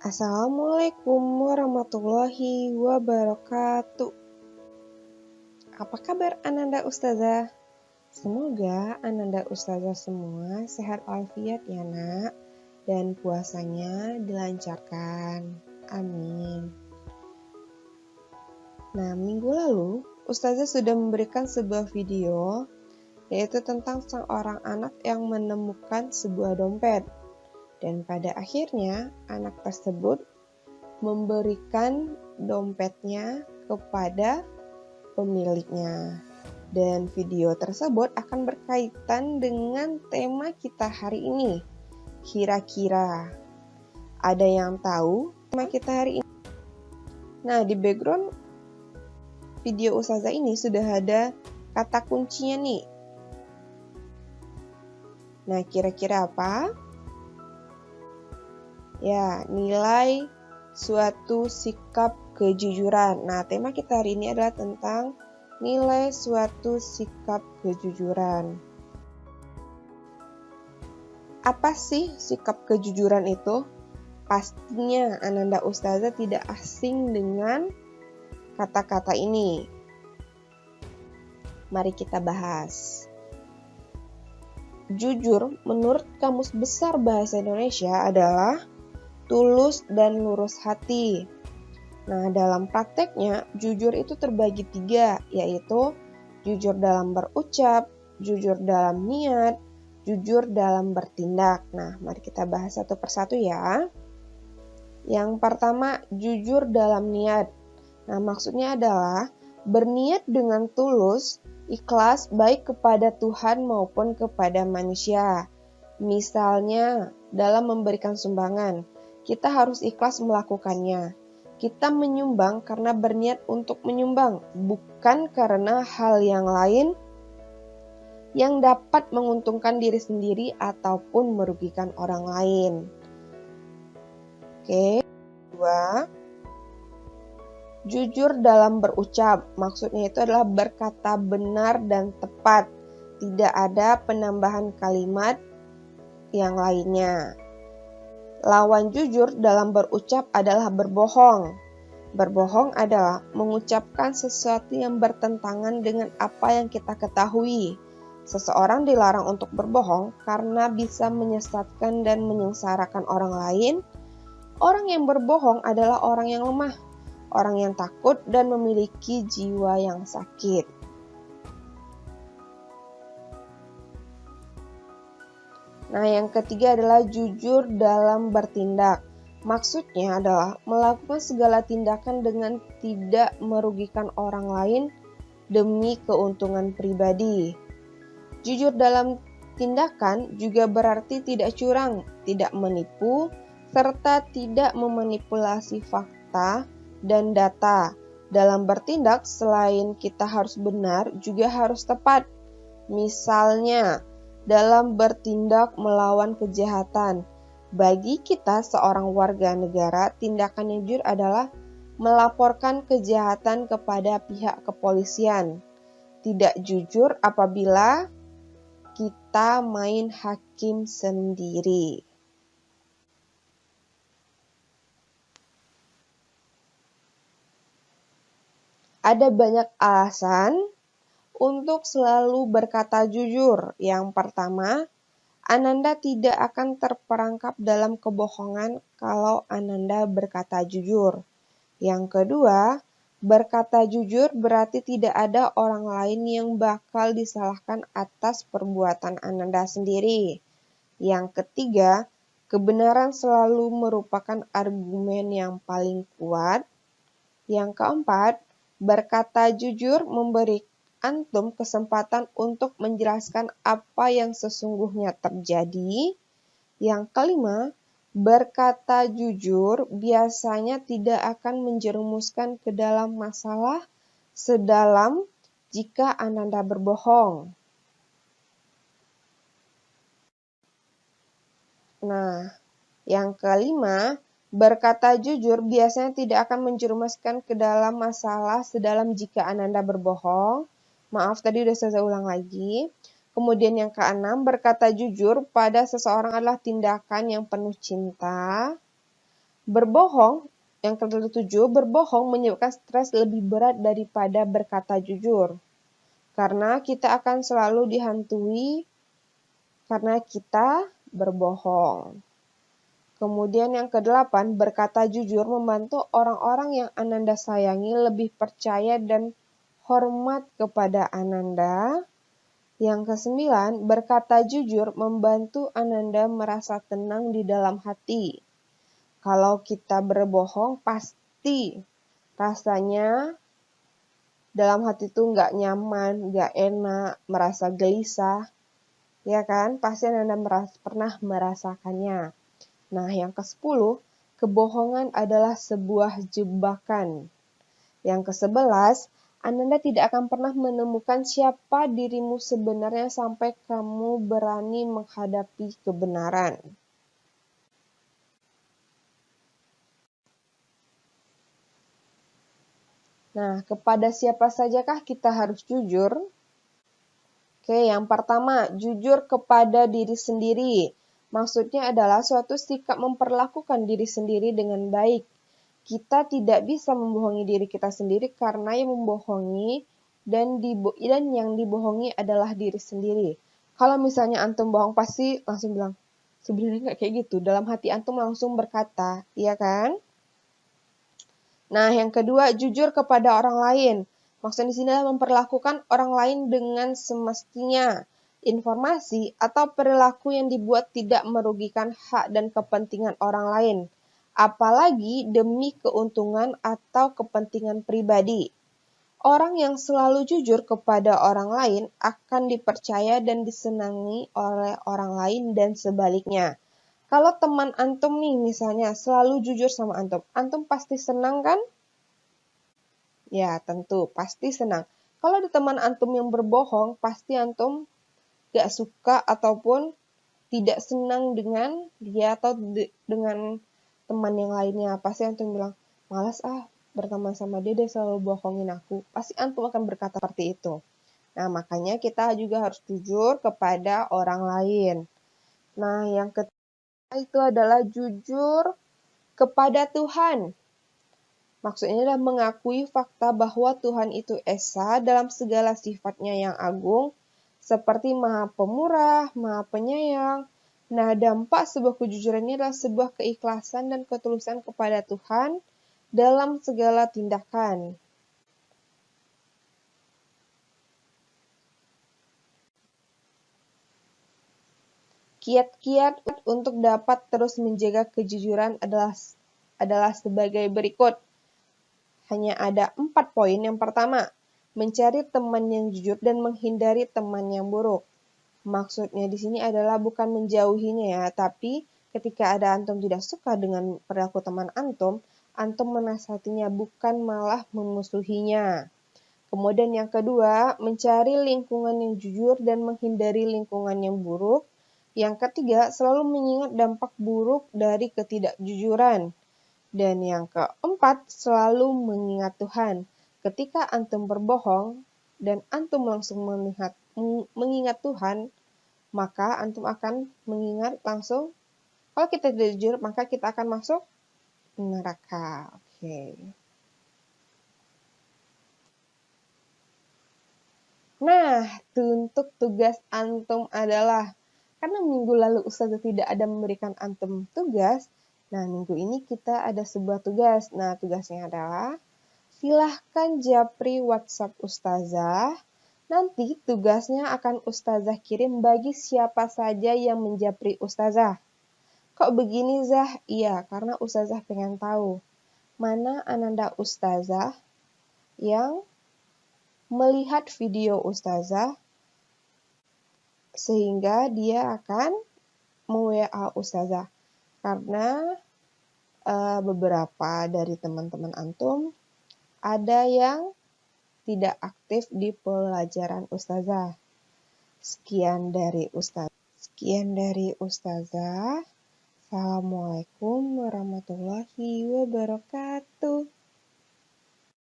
Assalamualaikum warahmatullahi wabarakatuh. Apa kabar Ananda Ustazah? Semoga Ananda Ustazah semua sehat walafiat ya nak, dan puasanya dilancarkan. Amin. Nah, minggu lalu Ustazah sudah memberikan sebuah video yaitu tentang seorang anak yang menemukan sebuah dompet. Dan pada akhirnya anak tersebut memberikan dompetnya kepada pemiliknya. Dan video tersebut akan berkaitan dengan tema kita hari ini. Kira-kira ada yang tahu tema kita hari ini? Nah, di background video Ustazah ini sudah ada kata kuncinya nih. Nah, kira-kira apa? Ya, nilai suatu sikap kejujuran. Nah, tema kita hari ini adalah tentang nilai suatu sikap kejujuran. Apa sih sikap kejujuran itu? Pastinya Ananda Ustazah tidak asing dengan kata-kata ini. Mari kita bahas. Jujur menurut Kamus Besar Bahasa Indonesia adalah tulus dan lurus hati. Nah, dalam prakteknya, jujur itu terbagi 3, yaitu jujur dalam berucap, jujur dalam niat, jujur dalam bertindak. Nah, mari kita bahas satu persatu ya. Yang pertama, jujur dalam niat. Nah, maksudnya adalah berniat dengan tulus, ikhlas baik kepada Tuhan maupun kepada manusia. Misalnya, dalam memberikan sumbangan, kita harus ikhlas melakukannya. Kita menyumbang karena berniat untuk menyumbang, bukan karena hal yang lain yang dapat menguntungkan diri sendiri ataupun merugikan orang lain. Oke, kedua, jujur dalam berucap. Maksudnya itu adalah berkata benar dan tepat. Tidak ada penambahan kalimat yang lainnya. Lawan jujur dalam berucap adalah berbohong. Berbohong adalah mengucapkan sesuatu yang bertentangan dengan apa yang kita ketahui. Seseorang dilarang untuk berbohong karena bisa menyesatkan dan menyengsarakan orang lain. Orang yang berbohong adalah orang yang lemah, orang yang takut dan memiliki jiwa yang sakit. Nah, yang ketiga adalah jujur dalam bertindak. Maksudnya adalah melakukan segala tindakan dengan tidak merugikan orang lain demi keuntungan pribadi. Jujur dalam tindakan juga berarti tidak curang, tidak menipu, serta tidak memanipulasi fakta dan data. Dalam bertindak, selain kita harus benar, juga harus tepat. Misalnya, dalam bertindak melawan kejahatan. Bagi kita seorang warga negara, tindakan yang jujur adalah melaporkan kejahatan kepada pihak kepolisian. Tidak jujur apabila kita main hakim sendiri. Ada banyak alasan untuk selalu berkata jujur. Yang pertama, Ananda tidak akan terperangkap dalam kebohongan kalau Ananda berkata jujur. Yang kedua, berkata jujur berarti tidak ada orang lain yang bakal disalahkan atas perbuatan Ananda sendiri. Yang ketiga, kebenaran selalu merupakan argumen yang paling kuat. Yang keempat, berkata jujur memberi antum kesempatan untuk menjelaskan apa yang sesungguhnya terjadi. Yang kelima, berkata jujur biasanya tidak akan menjerumuskan ke dalam masalah sedalam jika Ananda berbohong. Nah, yang kelima, berkata jujur biasanya tidak akan menjerumuskan ke dalam masalah sedalam jika Ananda berbohong. Maaf, tadi udah saya ulang lagi. Kemudian yang keenam, berkata jujur pada seseorang adalah tindakan yang penuh cinta. Berbohong, yang ketujuh, berbohong menyebabkan stres lebih berat daripada berkata jujur. Karena kita akan selalu dihantui karena kita berbohong. Kemudian yang kedelapan, berkata jujur membantu orang-orang yang Ananda sayangi lebih percaya dan hormat kepada Ananda. Yang kesembilan, berkata jujur membantu Ananda merasa tenang di dalam hati. Kalau kita berbohong, pasti rasanya dalam hati itu nggak nyaman, nggak enak, merasa gelisah. Ya kan? Pasti Anda pernah merasakannya. Nah, yang ke-10, kebohongan adalah sebuah jebakan. Yang ke-11, Anda tidak akan pernah menemukan siapa dirimu sebenarnya sampai kamu berani menghadapi kebenaran. Nah, kepada siapa sajakah kita harus jujur? Oke, yang pertama, jujur kepada diri sendiri. Maksudnya adalah suatu sikap memperlakukan diri sendiri dengan baik. Kita tidak bisa membohongi diri kita sendiri karena yang membohongi dan yang dibohongi adalah diri sendiri. Kalau misalnya antum bohong pasti langsung bilang, sebenarnya nggak kayak gitu. Dalam hati antum langsung berkata, iya kan? Nah, yang kedua, jujur kepada orang lain. Maksud di sini adalah memperlakukan orang lain dengan semestinya. Informasi atau perilaku yang dibuat tidak merugikan hak dan kepentingan orang lain, apalagi demi keuntungan atau kepentingan pribadi. Orang yang selalu jujur kepada orang lain akan dipercaya dan disenangi oleh orang lain dan sebaliknya. Kalau teman antum nih misalnya selalu jujur sama antum, antum pasti senang kan? Ya, tentu, pasti senang. Kalau ada teman antum yang berbohong, pasti antum gak suka ataupun tidak senang dengan dia atau dengan teman yang lainnya. Pasti antum bilang, malas berteman sama dia selalu bohongin aku. Pasti antum akan berkata seperti itu. Nah, makanya kita juga harus jujur kepada orang lain. Nah, yang ketiga itu adalah jujur kepada Tuhan. Maksudnya adalah mengakui fakta bahwa Tuhan itu esa dalam segala sifatnya yang agung, seperti Maha Pemurah, Maha Penyayang. Nah, dampak sebuah kejujuran ini adalah sebuah keikhlasan dan ketulusan kepada Tuhan dalam segala tindakan. Kiat-kiat untuk dapat terus menjaga kejujuran adalah sebagai berikut. Hanya ada 4 poin. Yang pertama, mencari teman yang jujur dan menghindari teman yang buruk. Maksudnya di sini adalah bukan menjauhinya ya, tapi ketika ada antum tidak suka dengan perilaku teman antum menasihatinya bukan malah memusuhinya. Kemudian yang kedua, mencari lingkungan yang jujur dan menghindari lingkungan yang buruk. Yang ketiga, selalu mengingat dampak buruk dari ketidakjujuran. Dan yang keempat, selalu mengingat Tuhan. Ketika antum berbohong dan antum langsung mengingat Tuhan, maka antum akan mengingat langsung, kalau kita tidak jujur, maka kita akan masuk neraka. Oke. Nah, untuk tugas antum adalah, karena minggu lalu Ustazah tidak ada memberikan antum tugas, nah minggu ini kita ada sebuah tugas. Nah, tugasnya adalah, silahkan japri WhatsApp Ustazah. Nanti tugasnya akan Ustazah kirim bagi siapa saja yang menjapri Ustazah. Kok begini Zah? Iya, karena Ustazah pengen tahu mana Ananda Ustazah yang melihat video Ustazah sehingga dia akan me-WA Ustazah. Karena beberapa dari teman-teman antum ada yang tidak aktif di pelajaran Ustazah. Sekian dari Ustazah. Assalamualaikum warahmatullahi wabarakatuh.